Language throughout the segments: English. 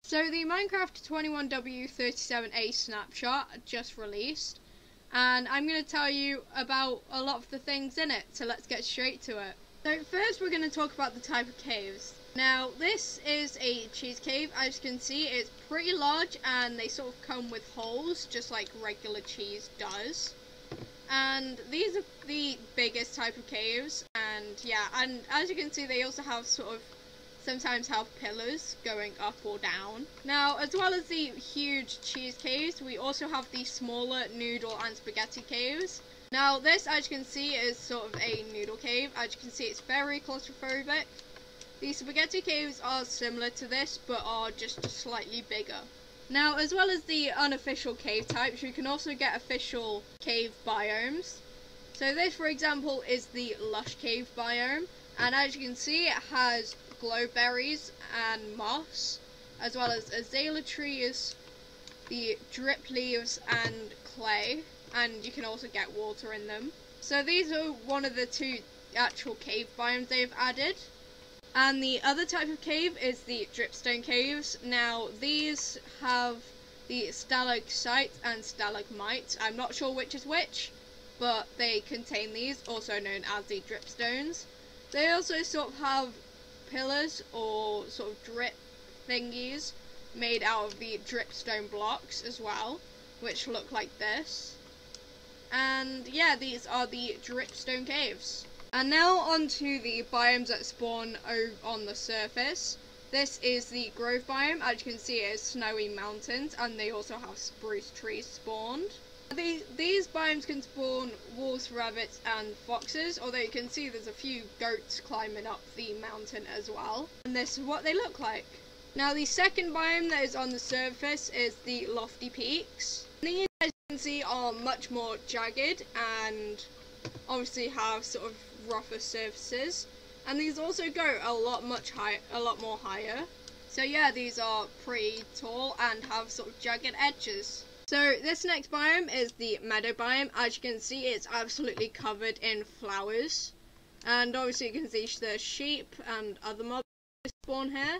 So the Minecraft 21W37A snapshot just released, and I'm going to tell you about a lot of the things in it, so let's get straight to it. So first we're going to talk about the type of caves. Now this is a cheese cave. As you can see, it's pretty large and they sort of come with holes just like regular cheese does. And these are the biggest type of caves, and yeah, and as you can see they also have sometimes have pillars going up or down. Now, as well as the huge cheese caves, we also have the smaller noodle and spaghetti caves. Now, this, as you can see, is sort of a noodle cave. As you can see, it's very claustrophobic. The spaghetti caves are similar to this, but are just slightly bigger. Now, as well as the unofficial cave types, you can also get official cave biomes. So this, for example, is the Lush Cave biome, and as you can see, it has glowberries and moss, as well as azalea trees, the drip leaves and clay, and you can also get water in them. So these are one of the two actual cave biomes they've added. And the other type of cave is the dripstone caves. Now these have the stalactites and stalagmites. I'm not sure which is which, but they contain these, also known as the dripstones. They also sort of have pillars or sort of drip thingies made out of the dripstone blocks as well, which look like this. And yeah, these are the dripstone caves. And now onto the biomes that spawn on the surface. This is the grove biome. As you can see, it is snowy mountains, and they also have spruce trees spawned. These biomes can spawn wolves, rabbits and foxes, although you can see there's a few goats climbing up the mountain as well. And this is what they look like. Now the second biome that is on the surface is the lofty peaks. These, as you can see, are much more jagged and obviously have sort of rougher surfaces. And these also go a lot more higher. So yeah, these are pretty tall and have sort of jagged edges. So this next biome is the Meadow Biome. As you can see, it's absolutely covered in flowers. And obviously you can see the sheep and other mobs spawn here.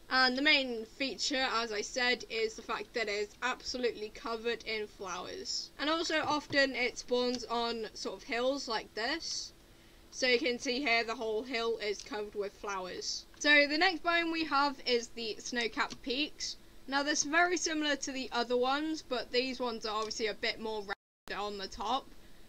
And the main feature, as I said, is the fact that it is absolutely covered in flowers. And also often it spawns on sort of hills like this. So you can see here the whole hill is covered with flowers. So the next biome we have is the Snowcapped peaks. Now this is very similar to the other ones, but these ones are obviously a bit more rounded on the top,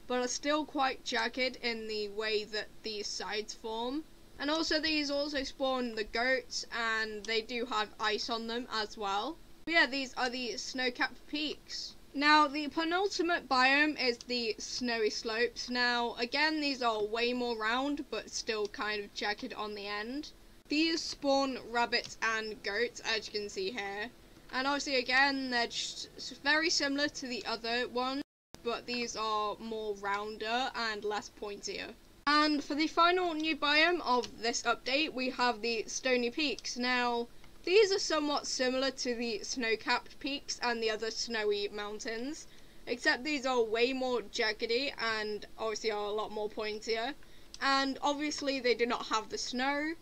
but are still quite jagged in the way that these sides form. And also these also spawn the goats, and they do have ice on them as well. But yeah, these are the Snowcapped peaks. Now the penultimate biome is the snowy slopes. Now again, these are way more round, but still kind of jagged on the end. These spawn rabbits and goats, as you can see here. And obviously again, they're just very similar to the other ones, but these are more rounder and less pointier. And for the final new biome of this update, we have the Stoney peaks. Now, these are somewhat similar to the snow-capped peaks and the other snowy mountains, except these are way more jaggedy and obviously are a lot more pointier. And obviously they do not have the snow,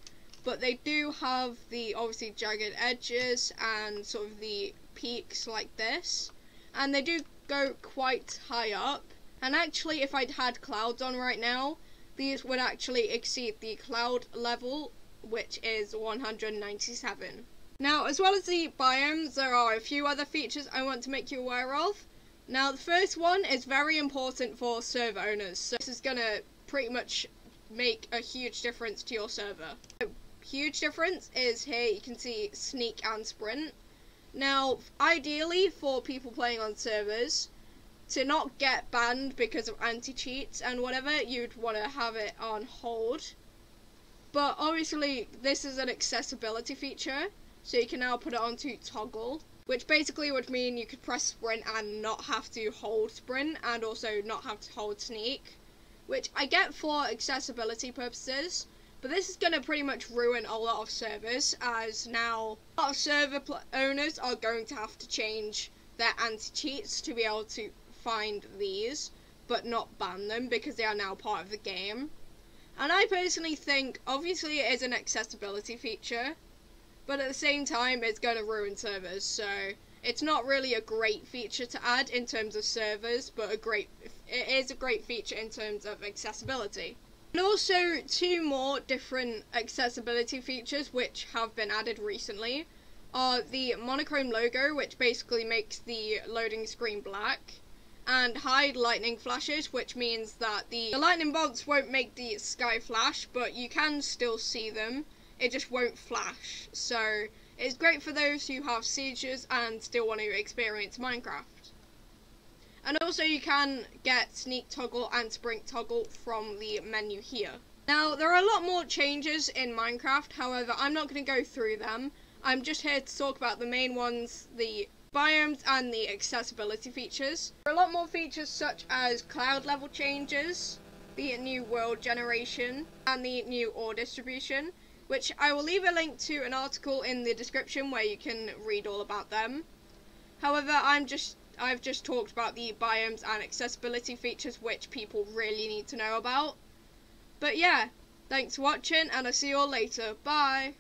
but they do have the obviously jagged edges and sort of the peaks like this. And they do go quite high up. And actually, if I'd had clouds on right now, these would actually exceed the cloud level, which is 197. Now, as well as the biomes, there are a few other features I want to make you aware of. Now, the first one is very important for server owners. So this is going to pretty much make a huge difference to your server. Huge difference is here you can see sneak and sprint. Now ideally for people playing on servers, to not get banned because of anti-cheats and whatever, you'd want to have it on hold. But obviously this is an accessibility feature, so you can now put it onto toggle, which basically would mean you could press sprint and not have to hold sprint, and also not have to hold sneak, which I get for accessibility purposes. But this is going to pretty much ruin a lot of servers, as now a lot of server owners are going to have to change their anti-cheats to be able to find these, but not ban them, because they are now part of the game. And I personally think, obviously it is an accessibility feature, but at the same time it's going to ruin servers, so it's not really a great feature to add in terms of servers, but it is a great feature in terms of accessibility. And also 2 more different accessibility features which have been added recently are the Monochrome Logo, which basically makes the loading screen black, and hide lightning flashes, which means that the lightning bolts won't make the sky flash, but you can still see them, it just won't flash. So it's great for those who have seizures and still want to experience Minecraft. And also you can get sneak toggle and sprint toggle from the menu here. Now there are a lot more changes in Minecraft, however I'm not going to go through them. I'm just here to talk about the main ones, the biomes and the accessibility features. There are a lot more features such as cloud level changes, the new world generation, and the new ore distribution, which I will leave a link to an article in the description where you can read all about them. However, I've just talked about the biomes and accessibility features which people really need to know about. But yeah, thanks for watching and I'll see you all later. Bye!